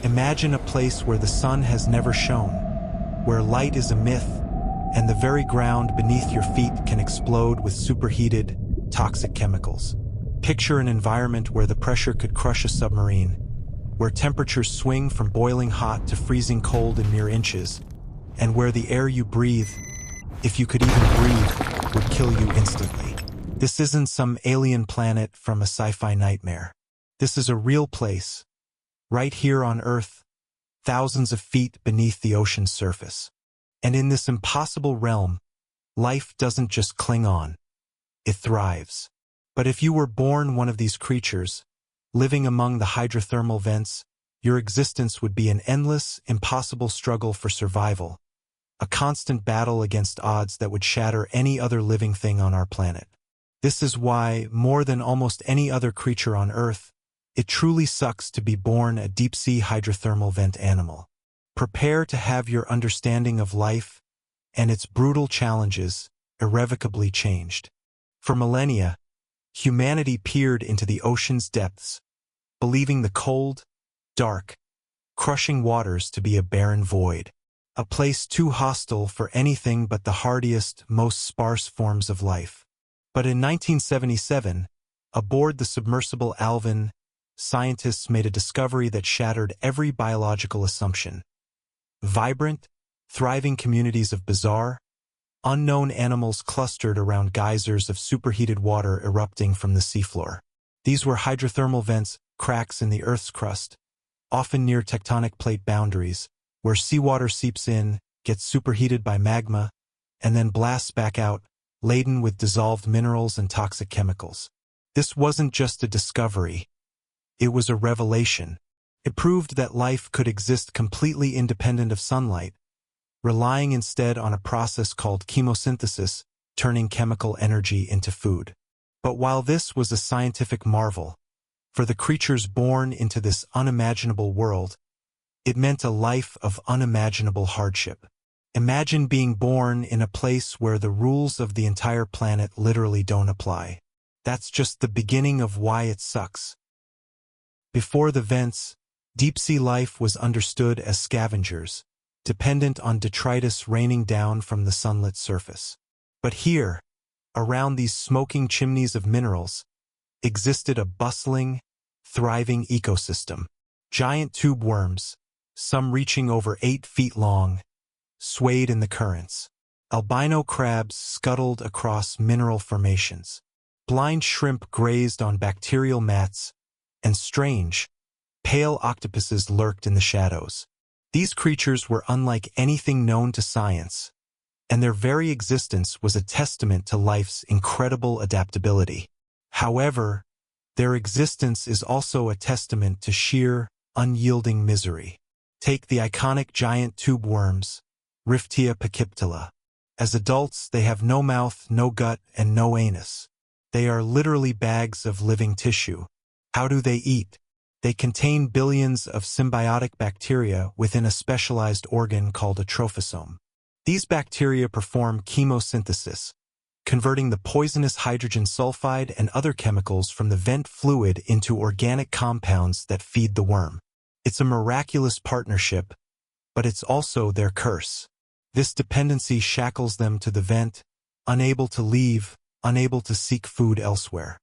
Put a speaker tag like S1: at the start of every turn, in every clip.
S1: Imagine a place where the sun has never shone, where light is a myth, and the very ground beneath your feet can explode with superheated, toxic chemicals. Picture an environment where the pressure could crush a submarine, where temperatures swing from boiling hot to freezing cold in mere inches, and where the air you breathe, if you could even breathe, would kill you instantly. This isn't some alien planet from a sci-fi nightmare. This is a real place, right here on Earth, thousands of feet beneath the ocean's surface. And in this impossible realm, life doesn't just cling on, it thrives. But if you were born one of these creatures, living among the hydrothermal vents, your existence would be an endless, impossible struggle for survival, a constant battle against odds that would shatter any other living thing on our planet. This is why, more than almost any other creature on Earth, it truly sucks to be born a deep-sea hydrothermal vent animal. Prepare to have your understanding of life and its brutal challenges irrevocably changed. For millennia, humanity peered into the ocean's depths, believing the cold, dark, crushing waters to be a barren void, a place too hostile for anything but the hardiest, most sparse forms of life. But in 1977, aboard the submersible Alvin, scientists made a discovery that shattered every biological assumption. Vibrant, thriving communities of bizarre, unknown animals clustered around geysers of superheated water erupting from the seafloor. These were hydrothermal vents, cracks in the Earth's crust, often near tectonic plate boundaries, where seawater seeps in, gets superheated by magma, and then blasts back out, laden with dissolved minerals and toxic chemicals. This wasn't just a discovery, it was a revelation. It proved that life could exist completely independent of sunlight, relying instead on a process called chemosynthesis, turning chemical energy into food. But while this was a scientific marvel, for the creatures born into this unimaginable world, it meant a life of unimaginable hardship. Imagine being born in a place where the rules of the entire planet literally don't apply. That's just the beginning of why it sucks. Before the vents, deep-sea life was understood as scavengers, dependent on detritus raining down from the sunlit surface. But here, around these smoking chimneys of minerals, existed a bustling, thriving ecosystem. Giant tube worms, some reaching over 8 feet long, swayed in the currents. Albino crabs scuttled across mineral formations. Blind shrimp grazed on bacterial mats, and strange, pale octopuses lurked in the shadows. These creatures were unlike anything known to science, and their very existence was a testament to life's incredible adaptability. However, their existence is also a testament to sheer, unyielding misery. Take the iconic giant tube worms, Riftia pachyptila. As adults, they have no mouth, no gut, and no anus. They are literally bags of living tissue. How do they eat? They contain billions of symbiotic bacteria within a specialized organ called a trophosome. These bacteria perform chemosynthesis, converting the poisonous hydrogen sulfide and other chemicals from the vent fluid into organic compounds that feed the worm. It's a miraculous partnership, but it's also their curse. This dependency shackles them to the vent, unable to leave, unable to seek food elsewhere.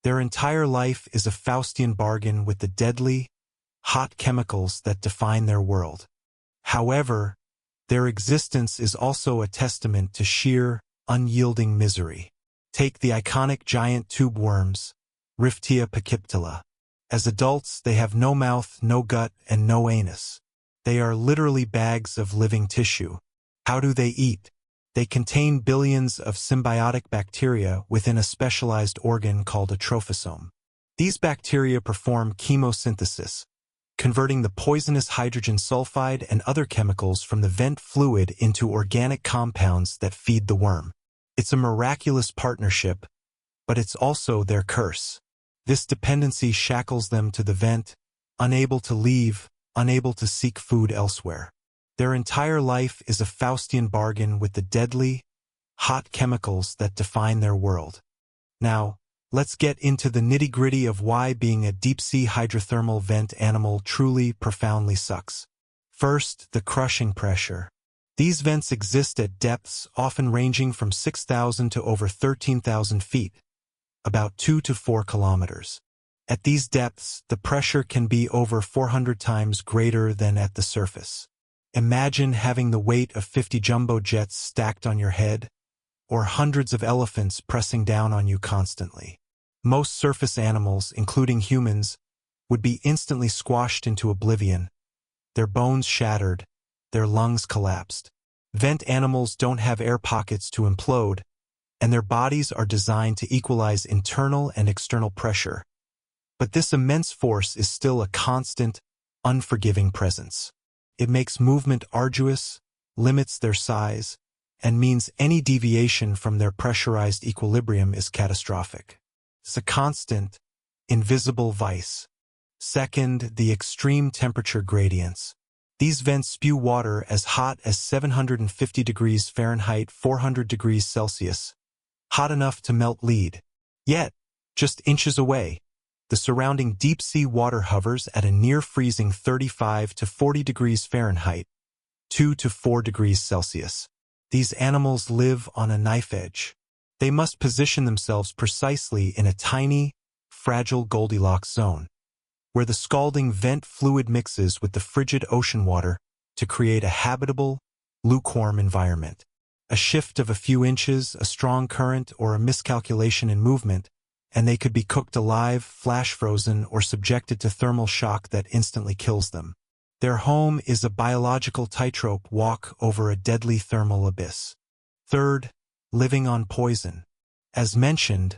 S1: Their entire life is a Faustian bargain with the deadly, hot chemicals that define their world. However, their existence is also a testament to sheer, unyielding misery. Take the iconic giant tube worms, Riftia pachyptila. As adults, they have no mouth, no gut, and no anus. They are literally bags of living tissue. How do they eat? They contain billions of symbiotic bacteria within a specialized organ called a trophosome. These bacteria perform chemosynthesis, converting the poisonous hydrogen sulfide and other chemicals from the vent fluid into organic compounds that feed the worm. It's a miraculous partnership, but it's also their curse. This dependency shackles them to the vent, unable to leave, unable to seek food elsewhere. Their entire life is a Faustian bargain with the deadly, hot chemicals that define their world. Now, Let's get into the nitty-gritty of why being a deep-sea hydrothermal vent animal truly, profoundly sucks. First, the crushing pressure. These vents exist at depths often ranging from 6,000 to over 13,000 feet, about 2 to 4 kilometers. At these depths, the pressure can be over 400 times greater than at the surface. Imagine having the weight of 50 jumbo jets stacked on your head, or hundreds of elephants pressing down on you constantly. Most surface animals, including humans, would be instantly squashed into oblivion, their bones shattered, their lungs collapsed. Vent animals don't have air pockets to implode, and their bodies are designed to equalize internal and external pressure. But this immense force is still a constant, unforgiving presence. It makes movement arduous, limits their size, and means any deviation from their pressurized equilibrium is catastrophic. It's a constant, invisible vice. Second, the extreme temperature gradients. These vents spew water as hot as 750 degrees Fahrenheit, 400 degrees Celsius, hot enough to melt lead. Yet, just inches away, the surrounding deep-sea water hovers at a near-freezing 35 to 40 degrees Fahrenheit, 2 to 4 degrees Celsius. These animals live on a knife edge. They must position themselves precisely in a tiny, fragile Goldilocks zone, where the scalding vent fluid mixes with the frigid ocean water to create a habitable, lukewarm environment. A shift of a few inches, a strong current, or a miscalculation in movement, and they could be cooked alive, flash-frozen, or subjected to thermal shock that instantly kills them. Their home is a biological tightrope walk over a deadly thermal abyss. Third, living on poison. As mentioned,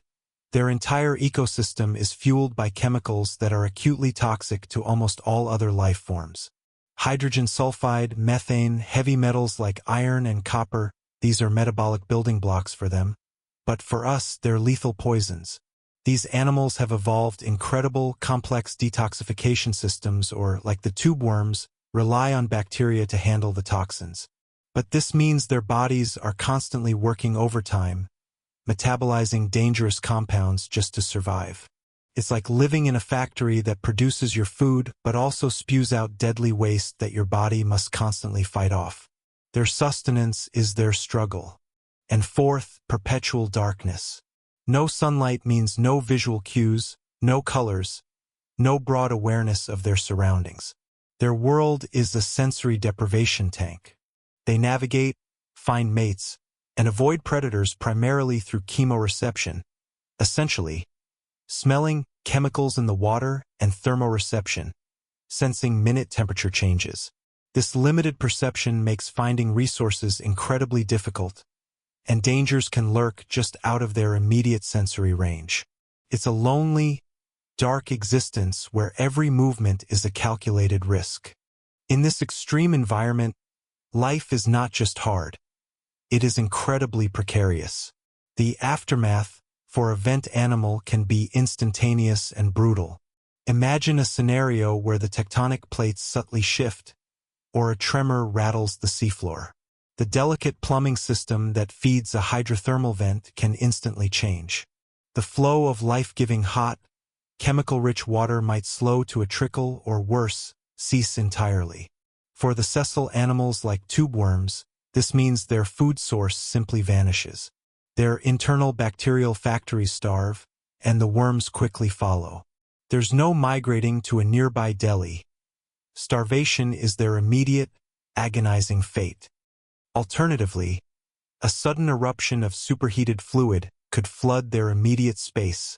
S1: their entire ecosystem is fueled by chemicals that are acutely toxic to almost all other life forms. Hydrogen sulfide, methane, heavy metals like iron and copper, these are metabolic building blocks for them. But for us, they're lethal poisons. These animals have evolved incredible, complex detoxification systems, or, like the tube worms, rely on bacteria to handle the toxins. But this means their bodies are constantly working overtime, metabolizing dangerous compounds just to survive. It's like living in a factory that produces your food but also spews out deadly waste that your body must constantly fight off. Their sustenance is their struggle. And fourth, perpetual darkness. No sunlight means no visual cues, no colors, no broad awareness of their surroundings. Their world is a sensory deprivation tank. They navigate, find mates, and avoid predators primarily through chemoreception, essentially, smelling chemicals in the water and thermoreception, sensing minute temperature changes. This limited perception makes finding resources incredibly difficult, and dangers can lurk just out of their immediate sensory range. It's a lonely, dark existence where every movement is a calculated risk. In this extreme environment, life is not just hard. It is incredibly precarious. The aftermath for a vent animal can be instantaneous and brutal. Imagine a scenario where the tectonic plates subtly shift, or a tremor rattles the seafloor. The delicate plumbing system that feeds a hydrothermal vent can instantly change. The flow of life-giving hot, chemical-rich water might slow to a trickle or worse, cease entirely. For the sessile animals like tube worms, this means their food source simply vanishes. Their internal bacterial factories starve, and the worms quickly follow. There's no migrating to a nearby deli. Starvation is their immediate, agonizing fate. Alternatively, a sudden eruption of superheated fluid could flood their immediate space,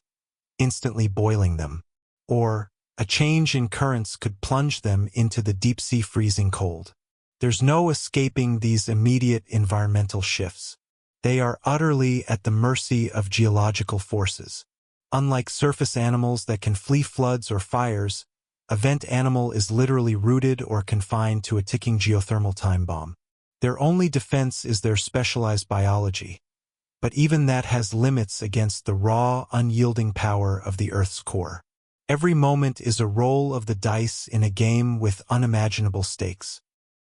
S1: instantly boiling them. Or, a change in currents could plunge them into the deep-sea freezing cold. There's no escaping these immediate environmental shifts. They are utterly at the mercy of geological forces. Unlike surface animals that can flee floods or fires, a vent animal is literally rooted or confined to a ticking geothermal time bomb. Their only defense is their specialized biology. But even that has limits against the raw, unyielding power of the Earth's core. Every moment is a roll of the dice in a game with unimaginable stakes.